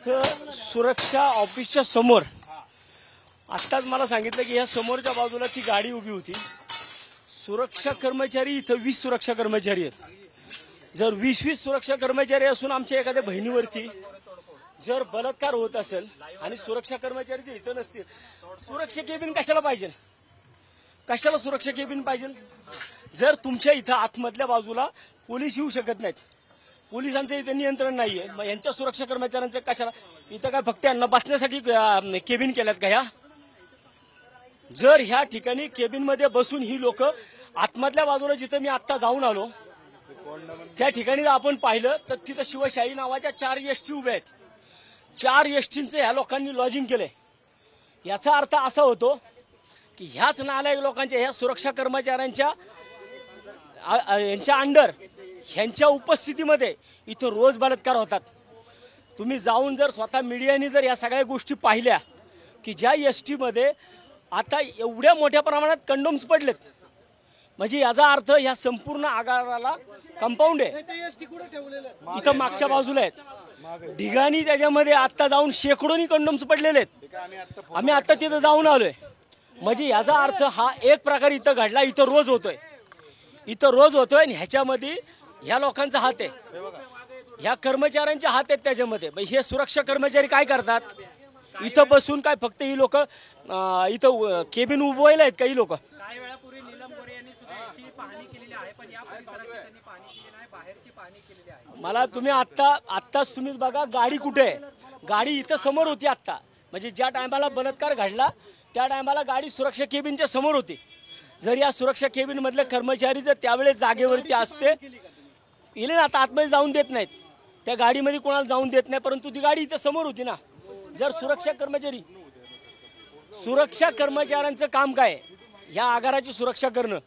इथं सुरक्षा ऑफिसच्या समोर आत्ताच मला सांगितलं की या समोरच्या बाजूला ती गाडी उभी होती। सुरक्षा कर्मचारी इथं 20 सुरक्षा कर्मचारी आहेत। जर 20 सुरक्षा कर्मचारी असून आमच्या एखाद्या बहिणीवरती जर बलात्कार होत असेल आणि सुरक्षा कर्मचारी जे इथं नसतील, सुरक्षा केबिन कशाला पाहिजे? कशाला सुरक्षा केबिन पाहिजे? जर तुमच्या इथं आतमधल्या बाजूला पोलीस येऊ शकत नाहीत, पोलिसांचं इथं नियंत्रण नाहीये, मग यांच्या सुरक्षा कर्मचाऱ्यांचं कशाला? इथं काय फक्त यांना बसण्यासाठी केबिन केल्यात का? ह्या जर ह्या ठिकाणी केबिन मध्ये बसून ही लोक आतमधल्या बाजूला जिथं मी आता जाऊन आलो त्या ठिकाणी आपण पाहिलं तर तिथं शिवशाही नावाच्या 4 एसटी उभ्या आहेत। 4 एसटींचं ह्या लोकांनी लॉजिंग केलंय। याचा अर्थ असा होतो की ह्याच नालायक लोकांच्या ह्या सुरक्षा कर्मचाऱ्यांच्या यांच्या अंडर ह्यांच्या उपस्थितीमध्ये इथं रोज बलात्कार होतात। तुम्ही जाऊन जर स्वतः मीडियाने जर या सगळ्या गोष्टी पाहिल्या की ज्या एसटी मध्ये आता एवढ्या मोठ्या प्रमाणात कंडोम्स पडलेत, म्हणजे याचा अर्थ या संपूर्ण आगाराला कंपाऊंड आहे। इथं मागच्या बाजूला आहेत ढिगाणी, त्याच्यामध्ये आता जाऊन शेकडोनी कंडोम्स पडलेले आहेत। आम्ही आता तिथं जाऊन आलोय, म्हणजे याचा अर्थ हा एक प्रकार इथं घडला, इथं रोज होतोय, इथं रोज होतोय आणि ह्याच्यामध्ये ह्या लोकांचा हात आहे, ह्या कर्मचाऱ्यांचे हात आहेत त्याच्यामध्ये। हे सुरक्षा कर्मचारी काय करतात? इथं बसून काय फक्त ही लोक इथं केबिन उभवायला आहेत काही लोक? काही वेळापूर्वी नीलम गोरे यांनी सुद्धा याची पाहणी केलेली आहे, पण या परिसराची त्यांनी पाहणी केली नाही, बाहेरची पाहणी केलेली आहे। मला तुम्ही आत्ताच तुम्हीच बघा गाडी कुठे आहे? गाडी इथं समोर होती आत्ता, म्हणजे ज्या टायमाला बलात्कार घडला त्या टायमाला गाडी सुरक्षा केबिनच्या समोर होती। जर या सुरक्षा केबिन मधले कर्मचारी जर त्यावेळेस जागेवरती असते, इले ना आता आतमध्ये जाऊन देत नाहीत, त्या गाडीमध्ये कोणाला जाऊन देत नाही, परंतु ती गाडी इथं समोर होती ना। जर सुरक्षा कर्मचाऱ्यांचं काम काय? या आगाराची सुरक्षा करणं,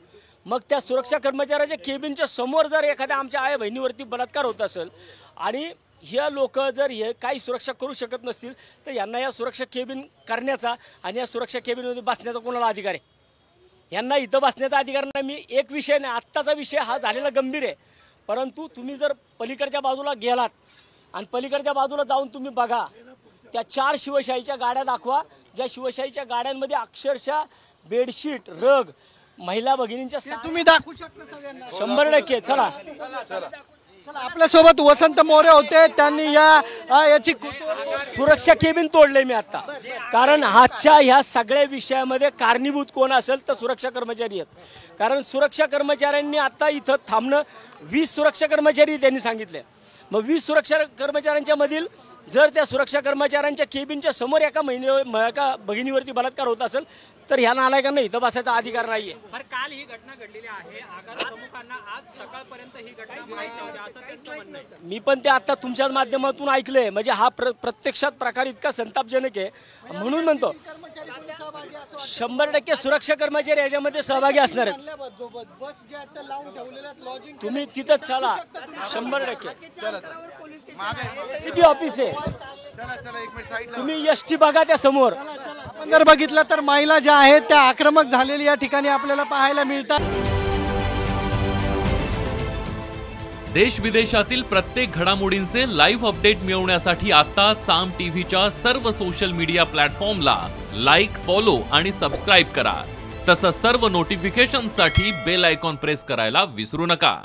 मग त्या सुरक्षा कर्मचाऱ्याच्या केबिनच्या समोर जर एखाद्या आमच्या आई बहिणीवरती बलात्कार होत असेल आणि हे लोक जर हे काही सुरक्षा करू शकत नसतील तर यांना या सुरक्षा केबिन करण्याचा आणि या सुरक्षा केबिनमध्ये बसण्याचा कोणाला अधिकार आहे? यांना इथं बसण्याचा अधिकार नाही। मी एक विषय नाही, आत्ताचा विषय हा झालेला गंभीर आहे, परंतु तुम्ही जर पलीकडच्या बाजूला गेलात आणि पलीकडच्या बाजूला जाऊन तुम्ही बघा त्या 4 शिवशाहीच्या गाड्या दाखवा, ज्या शिवशाहीच्या गाड्यांमध्ये अक्षरशः बेडशीट, रग, महिला भगिनींच्या तुम्ही दाखवू शकता सगळ्यांना 100%। चला आपल्यासोबत वसंत मोरे होते, त्यांनी याची सुरक्षा केबिन तोडले मी आता, कारण आजच्या ह्या सगळ्या विषयामध्ये कारणीभूत कोण असेल तर सुरक्षा कर्मचारी आहेत। कारण सुरक्षा कर्मचाऱ्यांनी आता इथं थांबणं, 20 सुरक्षा कर्मचारी त्यांनी सांगितले, मग 20 सुरक्षा कर्मचाऱ्यांच्या मधील जर त्या सुरक्षा कर्मचाऱ्यांच्या केबिनच्या समोर एका भगिनीवरती बलात्कार होत असेल तर ह्या नालायकांना इथं बसायचा अधिकार नाहीये। काल ही घटना घडलेली आहे, आगार प्रमुखांना आज सकाळपर्यंत ही घटना माहिती नव्हती असं त्यांचं म्हणणं आहे। मी पण ते आता तुमच्याच माध्यमातून ऐकलंय, म्हणजे हा प्रत्यक्षात प्रकार इतका संतापजनक आहे, म्हणून म्हणतो 100% सुरक्षा कर्मचारी याच्यामध्ये सहभागी असणार आहेत। तुम्ही तिथंच चला, 100%। एसीपी ऑफिस आहे, तुम्ही एसटी बघा त्या समोर। जर बघितलं तर महिला ज्या आहेत त्या आक्रमक झालेली या ठिकाणी आपल्याला पाहायला मिळतात। देश विदेशातील प्रत्येक घडामोडींचे लाईव्ह अपडेट मिळवण्यासाठी आता साम टीव्हीच्या सर्व सोशल मीडिया प्लॅटफॉर्मला लाईक, फॉलो आणि सबस्क्राईब करा। तसंच सर्व नोटिफिकेशनसाठी बेल आयकॉन प्रेस करायला विसरू नका।